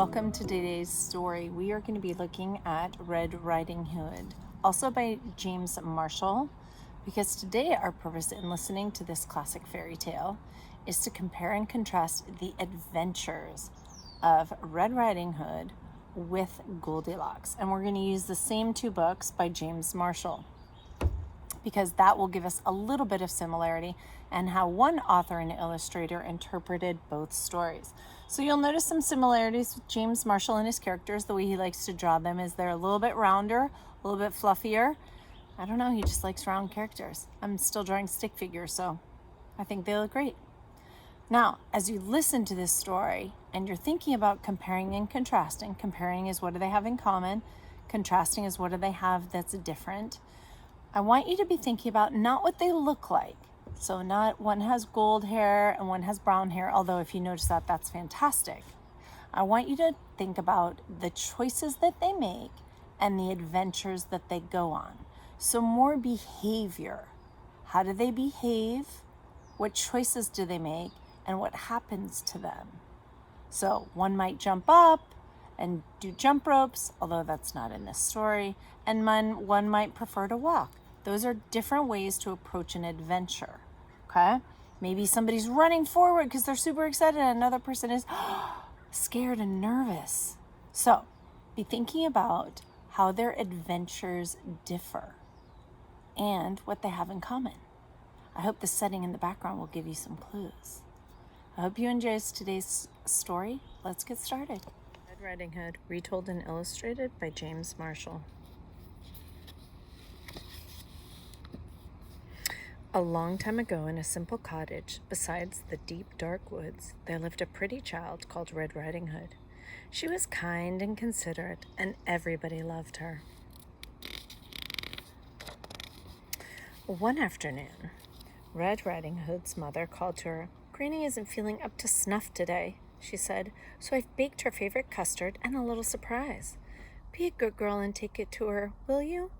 welcome to today's story. We are going to be looking at Red Riding Hood, also by James Marshall, because today our purpose in listening to this classic fairy tale is to compare and contrast the adventures of Red Riding Hood with Goldilocks. And we're going to use the same two books by James Marshall, because that will give us a little bit of similarity and how one author and illustrator interpreted both stories. So you'll notice some similarities with James Marshall and his characters. The way he likes to draw them is they're a little bit rounder, a little bit fluffier. I don't know, he just likes round characters. I'm still drawing stick figures, so I think they look great. Now, as you listen to this story and you're thinking about comparing and contrasting, comparing is what do they have in common, contrasting is what do they have that's different, I want you to be thinking about not what they look like. So not one has gold hair and one has brown hair, although if you notice that, that's fantastic. I want you to think about the choices that they make and the adventures that they go on. So more behavior. How do they behave? What choices do they make? And what happens to them? So one might jump up and do jump ropes, although that's not in this story, and one might prefer to walk. Those are different ways to approach an adventure, okay? Maybe somebody's running forward because they're super excited and another person is scared and nervous. So be thinking about how their adventures differ and what they have in common. I hope the setting in the background will give you some clues. I hope you enjoyed today's story. Let's get started. Red Riding Hood, retold and illustrated by James Marshall. A long time ago, in a simple cottage besides the deep, dark woods, there lived a pretty child called Red Riding Hood. She was kind and considerate, and everybody loved her. One afternoon, Red Riding Hood's mother called to her. "Granny isn't feeling up to snuff today," she said, "so I've baked her favorite custard and a little surprise. Be a good girl and take it to her, will you?"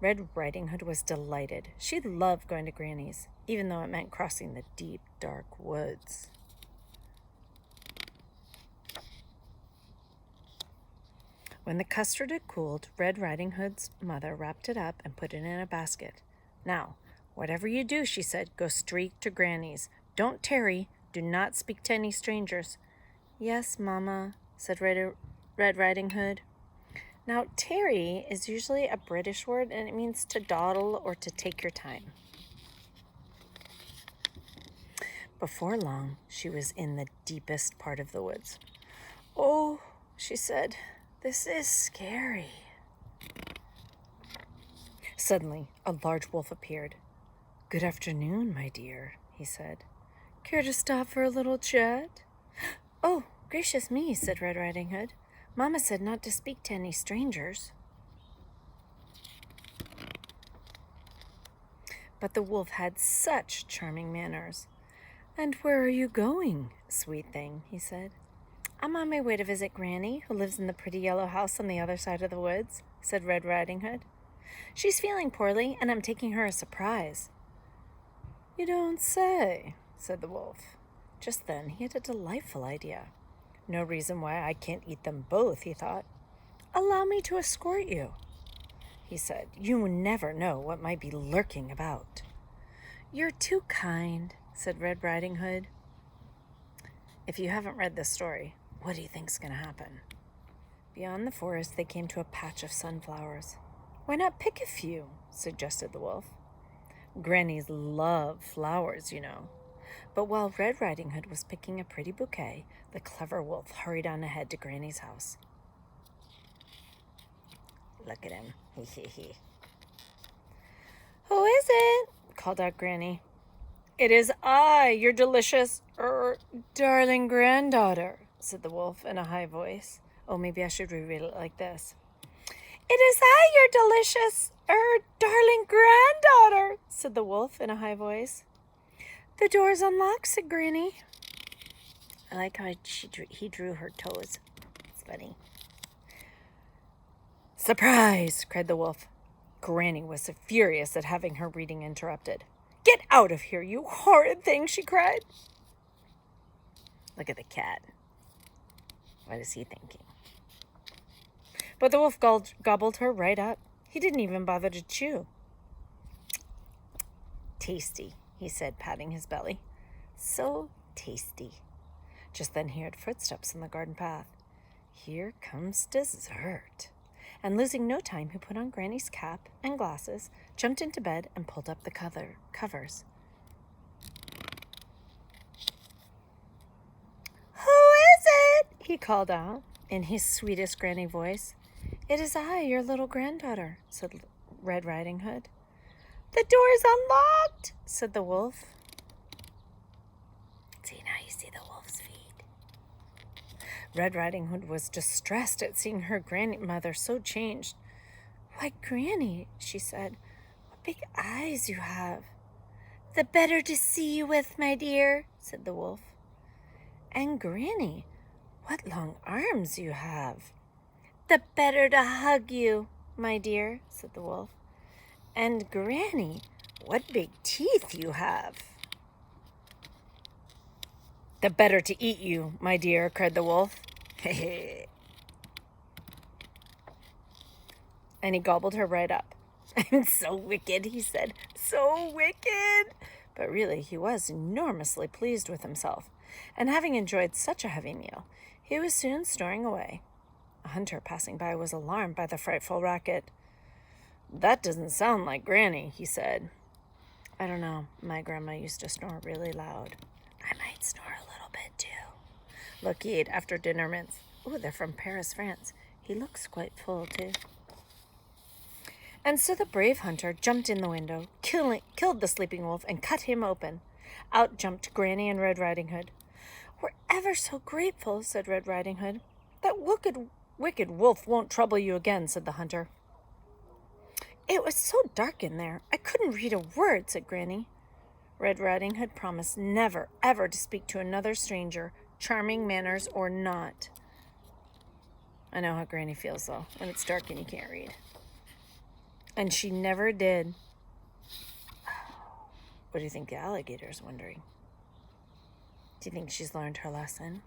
Red Riding Hood was delighted. She loved going to Granny's, even though it meant crossing the deep, dark woods. When the custard had cooled, Red Riding Hood's mother wrapped it up and put it in a basket. "Now, whatever you do," she said, "go straight to Granny's. Don't tarry. Do not speak to any strangers." "Yes, Mama," said Red Riding Hood. Now, tarry is usually a British word, and it means to dawdle or to take your time. Before long, she was in the deepest part of the woods. "Oh," she said, "this is scary." Suddenly, a large wolf appeared. "Good afternoon, my dear," he said. "Care to stop for a little chat?" "Oh, gracious me," said Red Riding Hood. "Mama said not to speak to any strangers." But the wolf had such charming manners. "And where are you going, sweet thing?" he said. "I'm on my way to visit Granny, who lives in the pretty yellow house on the other side of the woods," said Red Riding Hood. "She's feeling poorly, and I'm taking her a surprise." "You don't say," said the wolf. Just then he had a delightful idea. "No reason why I can't eat them both," he thought. "Allow me to escort you," he said. "You never know what might be lurking about." "You're too kind," said Red Riding Hood. If you haven't read this story, what do you think's going to happen? Beyond the forest, they came to a patch of sunflowers. "Why not pick a few?" suggested the wolf. "Grannies love flowers, you know." But while Red Riding Hood was picking a pretty bouquet, the clever wolf hurried on ahead to Granny's house. "Look at him, hee. "Who is it?" called out Granny. "It is I, your delicious, darling granddaughter," said the wolf in a high voice. Oh, maybe I should reread it like this. "It is I, your delicious, darling granddaughter," said the wolf in a high voice. "The door's unlocked," said Granny. I like how he drew her toes. It's funny. "Surprise!" cried the wolf. Granny was furious at having her reading interrupted. "Get out of here, you horrid thing!" she cried. Look at the cat. What is he thinking? But the wolf gobbled her right up. He didn't even bother to chew. Tasty, he said, patting his belly. So tasty. Just then he heard footsteps in the garden path. Here comes dessert. And losing no time, he put on Granny's cap and glasses, jumped into bed, and pulled up the covers. "Who is it?" he called out in his sweetest Granny voice. "It is I, your little granddaughter," said Red Riding Hood. "The door is unlocked," said the wolf. See, now you see the wolf's feet. Red Riding Hood was distressed at seeing her grandmother so changed. "Why, Granny," she said, "what big eyes you have." "The better to see you with, my dear," said the wolf. "And Granny, what long arms you have." "The better to hug you, my dear," said the wolf. "And Granny, what big teeth you have." "The better to eat you, my dear," cried the wolf. And he gobbled her right up. "I'm so wicked," he said. "So wicked." But really, he was enormously pleased with himself. And having enjoyed such a heavy meal, he was soon snoring away. A hunter passing by was alarmed by the frightful racket. "That doesn't sound like Granny," he said. "I don't know. My grandma used to snore really loud. I might snore a little bit too." Look, he ate after dinner mints. Ooh, they're from Paris, France. He looks quite full too. And so the brave hunter jumped in the window, killed the sleeping wolf, and cut him open. Out jumped Granny and Red Riding Hood. "We're ever so grateful," said Red Riding Hood. "That wicked wolf won't trouble you again," said the hunter. "It was so dark in there, I couldn't read a word," said Granny. Red Riding Hood promised never, ever to speak to another stranger, charming manners or not. I know how Granny feels, though, when it's dark and you can't read. And she never did. What do you think the alligator's wondering? Do you think she's learned her lesson?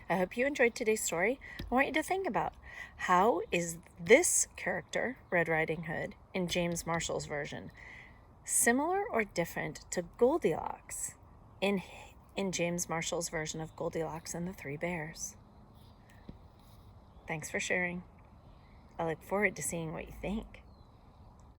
I hope you enjoyed today's story. I want you to think about, how is this character, Red Riding Hood, in James Marshall's version, similar or different to Goldilocks in James Marshall's version of Goldilocks and the Three Bears? Thanks for sharing. I look forward to seeing what you think.